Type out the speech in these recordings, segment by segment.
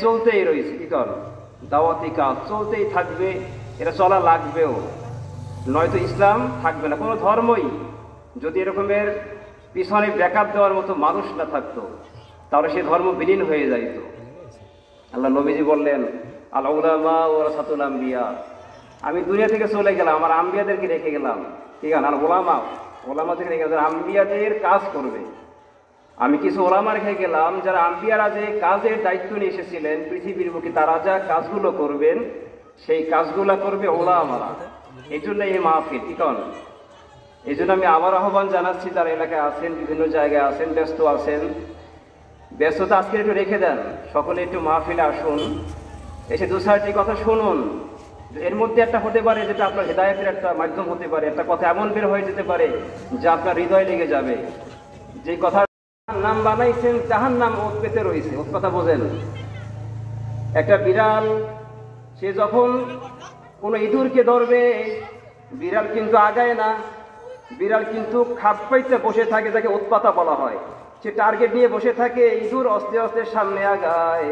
চলতেই রয়েছে, কি কর দাওয়াতি কাজ চলতেই থাকবে, এটা চলা লাগবেও, নয়তো ইসলাম থাকবে না। কোনো ধর্মই যদি এরকমের পিছনে ব্যাকআপ দেওয়ার মতো মানুষ না থাকতো তাহলে সেই ধর্ম বিলীন হয়ে যাইত। আল্লাহ নবীজি বললেন, আল উলামা ওয়ারাসাতুল আম্বিয়া, আমি দুনিয়া থেকে চলে গেলাম, আমার আম্বিয়াদেরকে রেখে গেলাম। ঠিক আছে, আর ওলামাদেরকে রেখে গেলাম, আম্বিয়াদের কাজ করবে। আমি কিছু ওলামা রেখে গেলাম যারা আম্বিয়ারা যে কাজের দায়িত্ব নিয়ে এসেছিলেন পৃথিবীর বুকে, তারা যা কাজগুলো করবেন সেই কাজগুলো করবে ওলামারা। এই জন্য এই মাহফিল, কি কন? এই জন্য আমি আবার আহ্বান জানাচ্ছি, যারা এলাকায় আছেন, বিভিন্ন জায়গায় আছেন, ব্যস্ত আছেন, ব্যস্ততা আজকে একটু রেখে দেন, সকলে একটু মাহফিলে আসুন, এসে দু চারটি কথা শুনুন। এর মধ্যে একটা হতে পারে যেটা আপনার হেদায়েতের একটা মাধ্যম হতে পারে, একটা কথা এমন বের হয়ে যেতে পারে যা আপনার হৃদয় লেগে যাবে। যে কথা নাম বানাইছেন জাহান্নাম, ওত পেতে রয়েছে। ওত কথা বোঝেন? একটা বিড়াল সে যখন কোনো ইঁদুরকে ধরবে, বিড়াল কিন্তু আগায় না, বিড়াল কিন্তু খাপ পাইতে বসে থাকে, যাকে উৎপাতা বলা হয়। সে টার্গেট নিয়ে বসে থাকে, ইঁদুর আস্তে আস্তে সামনে আগায়,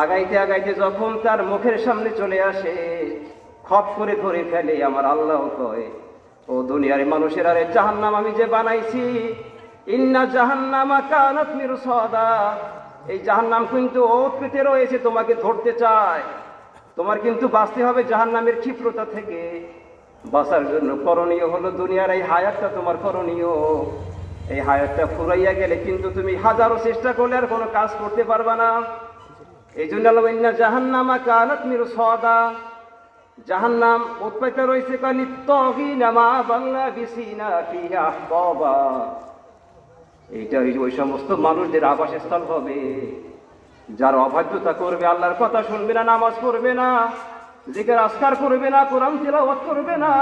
আগাইতে আগাইতে যখন তার মুখের সামনে চলে আসে, খপ করে ধরে ফেলে। আমার আল্লাহ কয়, ও দুনিয়ার মানুষের, আরে জাহান্নাম আমি যে বানাইছি, ইন্না জাহান্নামা কানাত মিরসাদা, এই জাহান্নাম কিন্তু ওত পেতে রয়েছে, তোমাকে ধরতে চায়। তোমার কিন্তু বাঁচতে হবে জাহান্নামের ক্ষিপ্রতা থেকে। বাঁচার জন্য করণীয় হলো দুনিয়ার এই হায়াতটা তোমার করণীয়। এই হায়াতটা ফুরাইয়া গেলে কিন্তু তুমি হাজারো চেষ্টা করলে আর কোনো কাজ করতে পারবা না। এই জন্য ইন্না জাহান্নামা কানাত মিরসাদা, জাহান্নাম উৎপাইতে রয়েছে লিত্তাগিনা বাংলা বিসিনা ফিহা আহকাবা। এইটা ওই সমস্ত মানুষদের আবাসস্থল হবে যারা অবাধ্যতা করবে, আল্লাহর কথা শুনবে না, নামাজ পড়বে না, জিকির আজকার করবে না, কোরআন তিলাওয়াত করবে না,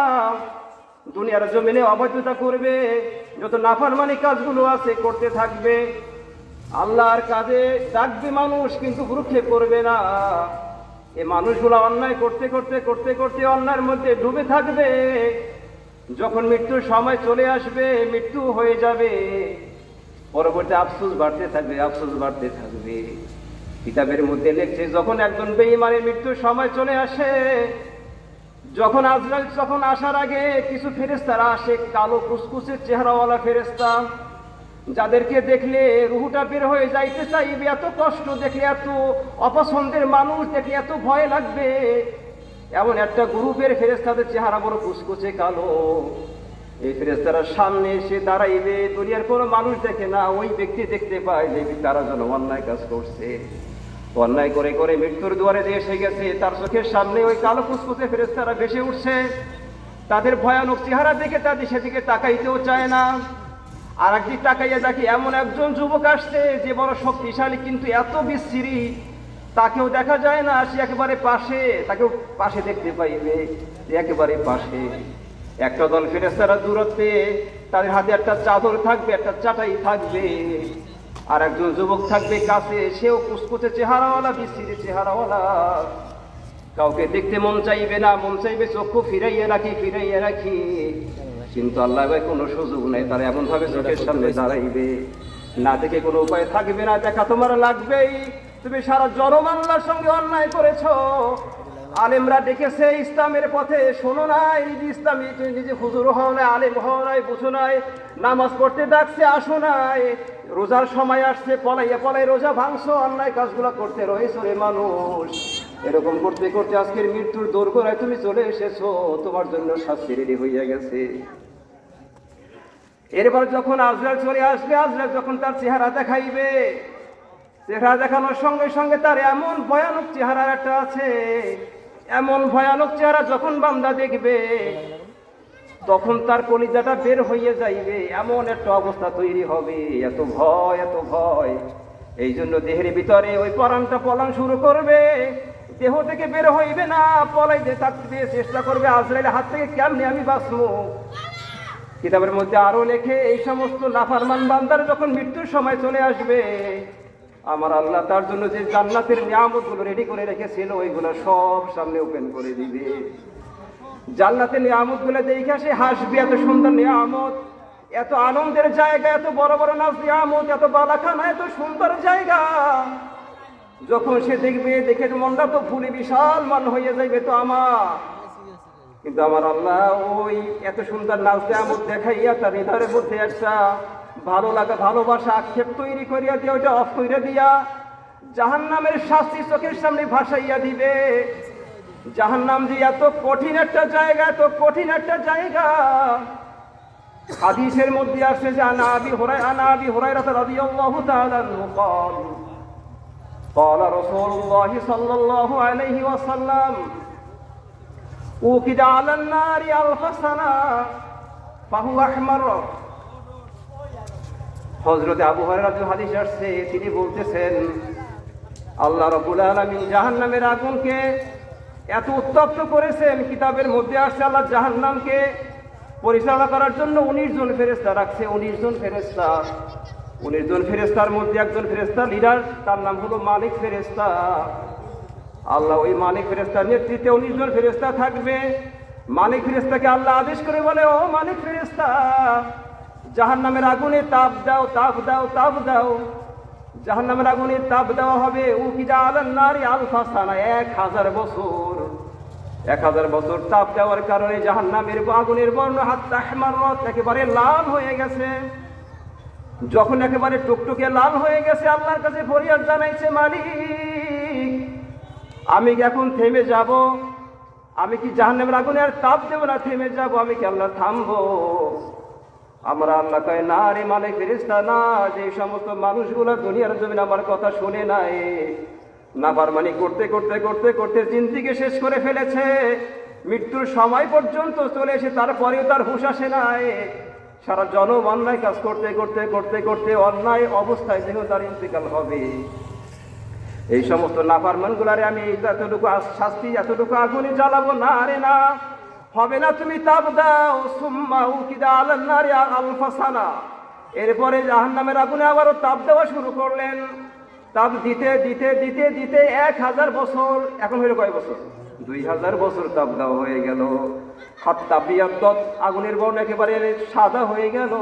দুনিয়ার জমিনে অবাধ্যতা করবে, যত নাফরমানি কাজগুলো আছে করতে থাকবে। আল্লাহর কাজে ডাকবে মানুষ, কিন্তু ভ্রুক্ষেপ করবে না। এই মানুষগুলো অন্যায় করতে করতে করতে করতে অন্যায়ের মধ্যে ডুবে থাকবে। যখন মৃত্যুর সময় চলে আসবে, মৃত্যু হয়ে যাবে, পরবর্তী আফসোস বাড়তে থাকবে, আফসোস বাড়তে থাকবে। কিতাবের মধ্যে লেখছে, যখন একজন বেঈমানের মৃত্যুর সময় চলে আসে, যখন আজরাইল যখন আসার আগে কিছু ফেরেশতারা আসে, কালো কুচকুচে চেহারাওয়ালা ফেরেশতা, যাদেরকে দেখলে রুহুটা বের হয়ে যাইতে চাইবে, এত কষ্ট দেখে, এত অপছন্দের মানুষ দেখে এত ভয় লাগবে। এমন একটা গ্রুপের ফেরেশতাদের চেহারা বড় কুচকুচে কালো। এই ফেরেশতারা সামনে এসে দাঁড়াইবে, দুনিয়ার কোনো মানুষ দেখে না, ওই ব্যক্তি দেখতে পায় যে তারা যেন অন্যায় কাজ করছে, অন্যায় করে করে মৃত্যুর দুয়ারে যে এসে গেছে। তার চোখের সামনে ওই কালো কুচকুচে ফেরেশতারা ভেসে উঠছে, তাদের ভয়ানক চেহারা দেখে তাদের সেদিকে তাকাইতেও চায় না। আর একদিক তাকাইয়া দেখি এমন একজন যুবক আসছে যে বড় শক্তিশালী, কিন্তু এত বিশ্রী, তাকেও দেখা যায় না, সে একেবারে পাশে, তাকেও পাশে দেখতে পাইবে, একেবারে পাশে। একটা দল ফেরেশতারা দূরত্বে, তাদের হাতে একটা চাদর থাকবে, একটা চাটাই থাকবে, আর একজন যুবক থাকবে কাছে, সেও কুচকুচে চেহারাওয়ালা, বিশ্রী চেহারাওয়ালা, কাউকে দেখতে মন চাইবে না, মন চাইবে চক্ষু ফিরাইয়া রাখি, কিন্তু আল্লাহ ভাই কোনো সুযোগ নেই, তারা এমন ভাবে চোখের সামনে দাঁড়াইবে, না দেখে কোনো উপায় থাকবে না, দেখা তোমার লাগবেই। তুমি সারা জনম আল্লাহর সঙ্গে অন্যায় করেছো। আলেমরা ডেকেছে ইসলামের পথে, শোনো নাই, ইসলামী তুমি নিজে হুজুর হও নাই, আলেম হও নাই, বুঝো নাই, নামাজ পড়তে ডাকছে আসো নাই, রোজার সময় আসছে পলাইয়া পলাই রোজা ভাঙছো, অন্যায় কাজগুলো করতে রয়েছো রে মানুষ। এরকম করতে করতে আজকের মৃত্যুর দোরগোড়ায় তুমি চলে এসেছো, তোমার জন্য শাস্তি রেডি হইয়া গেছে। এরপর যখন আজরাইল চলে আসবে, আজরাইল যখন তার চেহারা দেখাইবে, চেহারা দেখানোর সঙ্গে সঙ্গে তার এমন ভয়ানক চেহারা একটা আছে, এমন ভয়ানক চেহারা যখন বান্দা দেখবে তখন তার কলিজাটা বের হইয়া যাইবে, এমন একটা অবস্থা তৈরি হবে, এত ভয়, এত ভয়। এই জন্য দেহের ভিতরে ওই পরাণটা পলান শুরু করবে, দেহ থেকে বের হইবে না, পলাইতে থাকবে, চেষ্টা করবে আজরাইলের হাত থেকে কেমনে আমি বাঁচবো। কিতাবের মধ্যে আরো লেখে, এই সমস্ত নাফরমান বান্দার যখন মৃত্যুর সময় চলে আসবে, আমার আল্লাহ তার জন্য যে জান্নাতের নিয়ামতগুলো রেডি করে রেখেছিল ওইগুলো সব সামনে ওপেন করে দিবে। জান্নাতের নিয়ামতগুলো দেখে সে হাসবে, এত সুন্দর নিয়ামত, এত আনন্দের জায়গা, এত বড় বড় নাজ নিয়ামত, এত বালাখানা, এত সুন্দর জায়গা, যখন সে দেখবে, দেখে মনটা তো ফুলে বিশাল মান হয়ে যাইবে তো আমার। কিন্তু আমার আল্লাহ ওই এত সুন্দর নাচ আমোদ দেখাইয়া তার হৃদয়ের মধ্যে একটা ভালো লাগা, ভালোবাসা, আক্ষেপ তৈরি করিয়া দিয়ে ওইটা অফ করিয়া দিয়া জাহান্নামের শাস্তি চোখের সামনে ভাসাইয়া দিবে। জাহান্নাম যে এত কঠিন একটা জায়গা, এত কঠিন একটা জায়গা। হাদিসের মধ্যে আসছে যে আনা আবি হুরায়রা রাদিয়াল্লাহু তাআলা আনহু قال قال رسول الله صلى الله عليه وسلم اوقد على النار 1000 سنه فهو احمر। হযরত আবু হুরায়রা হাদিস আসছে, তিনি বলতেছেন আল্লাহ রাব্বুল আলামিন জাহান্নামের আগুনকে এত উত্তপ্ত করেছেন। কিতাবের মধ্যে আসছে আল্লাহ জাহান্নামকে পরিচালনা করার জন্য 19 জন ফেরেশতা রাখছে। 19 জন ফেরেশতা, 19 জন ফেরেশতার মধ্যে একজন ফেরেশতা লিডার, তার নাম হলো মালিক ফেরেশতা। আল্লাহ ওই মালিক ফেরেশতার নেতৃত্বে 19 জন ফেরেশতা থাকবে। মালিক ফেরেশতাকে আল্লাহ আদেশ করে বলে, ও মালিক ফেরেশতা, জাহান্নামের আগুনে তাপ দাও, তাপ দাও, তাপ দাও। জাহান্নামের আগুনে তাপ দেওয়া হবে। উকিদা আলান নারি 1000 সানা, 1000 বছর। 1000 বছর তাপ দেওয়ার কারণে জাহান্নামের আগুনের বর্ণ হাত্তা আহমাররাত, একেবারে লাল হয়ে গেছে। যখন একেবারে টুকটুকে লাল হয়ে গেছে, আল্লাহর কাছে ফরিয়াদ জানাইছে, মালিক আমি কি এখন থেমে যাব? আমি কি জাহান্নামের আগুনে আর তাপ দেব না, থেমে যাব? আমি কি আল্লাহ থামবো? আমরা আল্লাহ কয়, না রে মালিক ফেরেশতা না, যে সমস্ত মানুষগুলো দুনিয়ার জমিনে আমার কথা শুনে নাই, নাফরমানি করতে করতে করতে করতে জিন্দেগি শেষ করে ফেলেছে, মৃত্যুর সময় পর্যন্ত চলে এসে তারপরেও তার হুঁশ আসে নাই, সারা জনম অন্যায় কাজ করতে করতে করতে করতে অন্যায় অবস্থায় যেন তার ইন্তেকাল হবে, এই সমস্ত নাফরমানগুলারে আমি এতটুকু শাস্তি, এতটুকু আগুনে জ্বালাবো না রে না, হবে না। তুমি তাপ দাও। সুম্মা উকিদা আলান নারি 1000 সানা। এরপরে জাহান্নামের আগুনে আবারও তাপ দেওয়া শুরু করলেন। তাপ দিতে দিতে দিতে দিতে 1000 বছর, এখন হইল কয় বছর? 2000 বছর তাপ দেওয়া হয়ে গেল। হাত্তা বিয়াদ্দত, আগুনের বর্ণ একেবারে সাদা হয়ে গেল।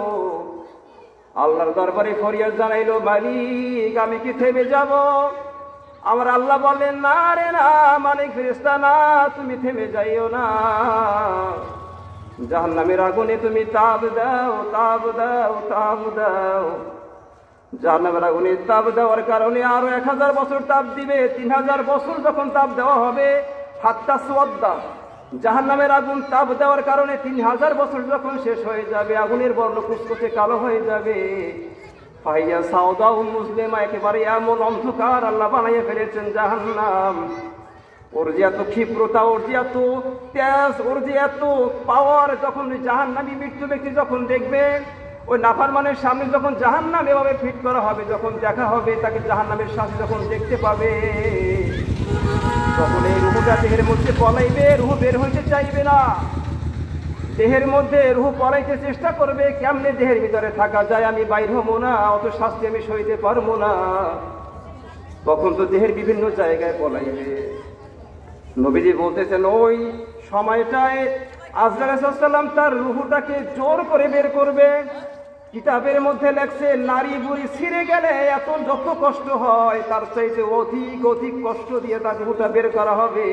আল্লাহর দরবারে ফরিয়াদ জানাইল, মালিক আমি কি থেমে যাব? আমার আল্লাহ বলেন, না রে না মালিক ফেরেশতা না, তুমি থেমে যাইও না। জাহান্নামের আগুনে তুমি তাপ দাও, তাপ দাও, তাপ দাও। জাহান্নামের আগুনে তাপ দেওয়ার কারণে আরো 1000 বছর তাপ দিবে। 3000 বছর যখন তাপ দেওয়া হবে, হাত্তা সুওয়াদ্দা, জাহান্নামের আগুন তাপ দেওয়ার কারণে 3000 বছর যখন শেষ হয়ে যাবে, আগুনের বর্ণ কুচকুচে কালো হয়ে যাবে। ফাইয়া সাউদা ও মুসলিমা, একেবারে এমন অন্ধকার আল্লাহ বানাইয়া ফেলেছেন জাহান্নাম। ওর যে এত ক্ষিপ্রতা, ওর যে এত তেজ, ওর যে এত পাওয়ার, যখন জাহান্নামী মৃত্যু ব্যক্তি যখন দেখবে, ওই নাফরমানের সামনে যখন জাহান্নাম এভাবে ফিট করা হবে, যখন দেখা হবে তাকে জাহান্নামের শাস্তি যখন দেখতে পাবে, তখন এই রুহটা দেহের মধ্যে পলাইবে, রুহ বের হইতে চাইবে না। দেহের মধ্যে রুহ পলাইতে চেষ্টা করবে, কেমনে দেহের ভিতরে থাকা যায়, আমি বাইর হবো না, অত শাস্তি আমি সইতে পারবো না। তখন তো দেহের বিভিন্ন জায়গায় পলাইবে। নবীজি বলতেছেন, ওই সময়টায় আজরাইল আলাইহিস সালাম তার রুহটাকে জোর করে বের করবে। কিতাবের মধ্যে লেখছে, নারী বুড়ি ছিঁড়ে গেলে এত যত কষ্ট হয়, তার চাইতে অধিক অধিক কষ্ট দিয়ে তার রুহটা বের করা হবে।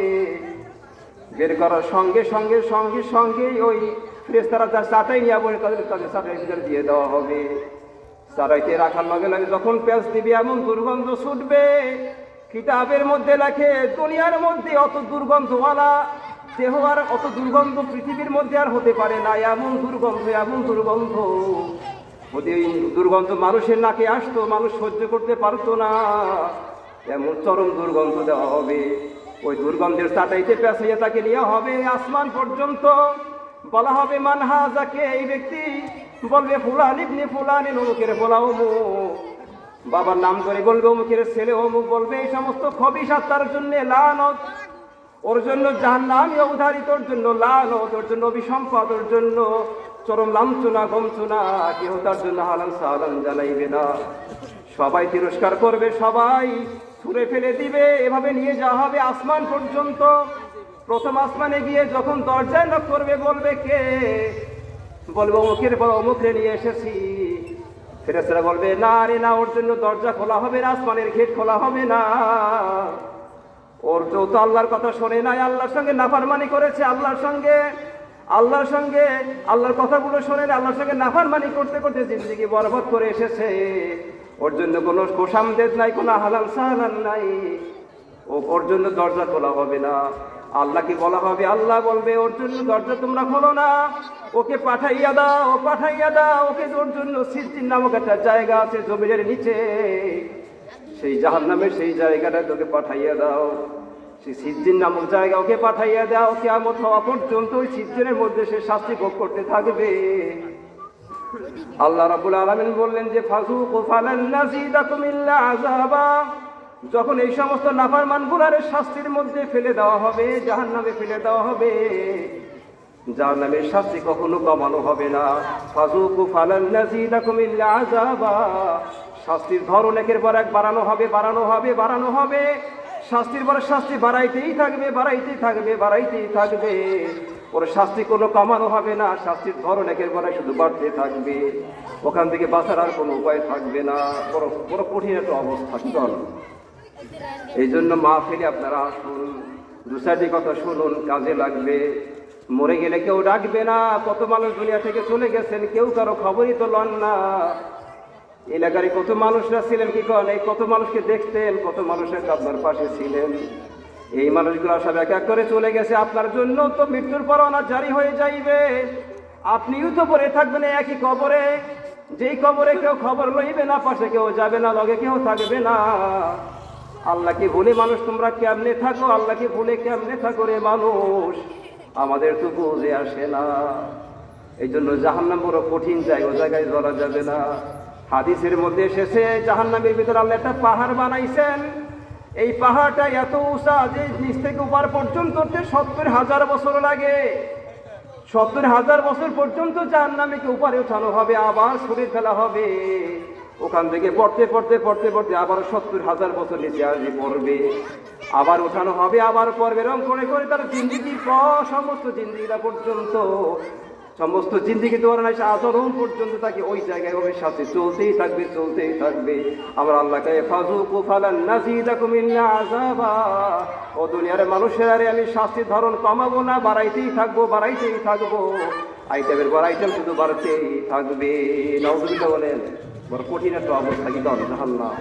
বের করার সঙ্গে সঙ্গে সঙ্গে সঙ্গেই ওই ফেরেশতারা তার চাটাই নিয়ে বলে তাদের চাটাই ভিতরে দিয়ে দেওয়া হবে। চাটাইতে রাখার লগে লগে যখন পেঁচ দিবে, এমন দুর্গন্ধ ছুটবে। কিতাবের মধ্যে লেখে, দুনিয়ার মধ্যে অত দুর্গন্ধওয়ালা দেহ আর অত দুর্গন্ধ পৃথিবীর মধ্যে আর হতে পারে না। এমন দুর্গন্ধ, এমন দুর্গন্ধ, যদি ওই দুর্গন্ধ মানুষের নাকে আসতো, মানুষ সহ্য করতে পারতো না, এমন চরম দুর্গন্ধ দেওয়া হবে। ওই দুর্গন্ধের চাটাইতে পেঁচাইয়া তাকে নেওয়া হবে আসমান পর্যন্ত। বলা হবে, মানহা, যাকে এই ব্যক্তি বলবে ফুলান ইবনে ফুলান, অমুকের বলা অমুক, বাবার নাম করে বলবে অমুকের ছেলে অমুক, বলবে এই সমস্ত খবিশ আত্মার জন্য লানত, ওর জন্য জাহান্নাম উধারিত, ওর জন্য লানত, ওর জন্য অভিসম্পদ, ওর জন্য চরম লাঞ্ছনা গমছনা। কেউ তার জন্য হালাল সালাম জানাইবে না। সবাই তিরস্কার করবে, সবাই ছুঁড়ে ফেলে দিবে। এভাবে নিয়ে যাওয়া হবে আসমান পর্যন্ত। প্রথম আসমানে গিয়ে যখন দরজায় নক করবে, বলবে কে? বলবে অমুকের বড় অমুকরে নিয়ে এসেছি। ফেরেশতারা বলবে না রে না, ওর জন্য দরজা খোলা হবে না, আসমানের গেট খোলা হবে না। ওর তো আল্লাহর কথা শোনে নাই, আল্লাহর সঙ্গে নাফরমানি করেছে, আল্লাহর সঙ্গে আল্লাহর কথাগুলো শোনে না, আল্লাহর সঙ্গে নাফরমানি করতে করতে জিন্দেগি বরবাদ করে এসেছে। ওর জন্য কোনো খোশামদেদ নাই, কোনো হালাল সাহালাল নাই, ওর জন্য দরজা খোলা হবে না। আল্লাহকে বলা হবে, আল্লাহ বলবে ওর জন্য দরজা তোমরা খোলো না, ওকে পাঠাইয়া দাও, ওকে ওর জন্য সিজ্জিন নামক একটা জায়গা আছে জমিনের নিচে, সেই জাহান্নামের সেই জায়গাটা তোকে পাঠাইয়া দাও, সেই সিজ্জিন নামক জায়গা ওকে পাঠাইয়া দাও। কিয়ামত হওয়া পর্যন্ত ওই সিজ্জিনের মধ্যে সে শাস্তি ভোগ করতে থাকবে। আল্লাহ রাব্বুল আলামিন বললেন যে ফাযুকু ফালান নাযিদাকুম ইল্লা আযাবা, যখন এই সমস্ত নাফরমানগুলোর শাস্তির মধ্যে ফেলে দেওয়া হবে, জাহান্নামে ফেলে দেওয়া হবে, জাহান্নামের শাস্তি কখনো কমানো হবে না। ফাযুকু ফালান নাযিদাকুম ইল্লা আযাবা, শাস্তির ধরন একের পর এক বাড়ানো হবে, শাস্তির পর শাস্তি বাড়াইতেই থাকবে। ওর শাস্তি কোনো কমানো হবে না, শাস্তির ধরন একের পর এক শুধু বাড়তে থাকবে। ওখান থেকে বাঁচার আর কোনো উপায় থাকবে না। বড় কঠিন একটা অবস্থা। এই জন্য মাহফিলে আপনারা আসুন, দু চারটি কথা শুনুন, কাজে লাগবে। মরে গেলে কেউ ডাকবে না। কত মানুষ দুনিয়া থেকে চলে গেছেন, কেউ কারো খবরই তো লন না। এলাকার কত মানুষরা ছিলেন, কি করেন, এই কত মানুষকে দেখতেন, কত মানুষের আপনার পাশে ছিলেন। এই মানুষগুলো সব এক এক করে চলে গেছে। আপনার জন্য তো মৃত্যুর পরোয়ানা জারি হয়ে যাইবে। আপনিও তো পড়ে থাকবেন একই কবরে, যেই কবরে কেউ খবর লইবে না, পাশে কেউ যাবে না, লগে কেউ থাকবে না। আল্লাহকে ভুলে মানুষ তোমরা কেমনে থাকো, আল্লাহকে ভুলে কেমনে থাকো রে মানুষ, আমাদের তো বুঝে আসে না। এই জন্য জাহান্নাম বড় কঠিন জায়গা, ওই জায়গায় জ্বলা যাবে না। হাদিসের মধ্যে এসেছে জাহান্নামের ভিতরে আল্লাহ একটা পাহাড় বানাইছেন। এই পাহাড়টা এত উঁচা যে নিচ থেকে উপর পর্যন্ত 70,000 বছর লাগে। 70,000 বছর পর্যন্ত জাহান্নামীকে উপরে উঠানো হবে, আবার ছুড়ে ফেলা হবে। ওখান থেকে পড়তে আবার 70,000 বছর নিচে আসবে, পড়বে, আবার উঠানো হবে, আবার পড়বে। এরকম করে তার জিন্দিগির সমস্ত জিন্দিগিটা পর্যন্ত, সমস্ত জিন্দিগি তো নাই আচরণ পর্যন্ত তাকে ওই জায়গায় ওই সাথে চলতেই থাকবে। আমরা আল্লাহকে ফাযুকু ফালান নাযিদাকুম ইল্লা আযাবা, ও দুনিয়ার মানুষেরা রে, আমি শাস্তির ধরন কমাবো না, বাড়াইতেই থাকবো। আইটেমের পর আইটেম শুধু বাড়তেই থাকবে। নাউযুবিল্লাহ বলেন, বড় কঠিন একটা অবস্থা। কি জাহান্নাম।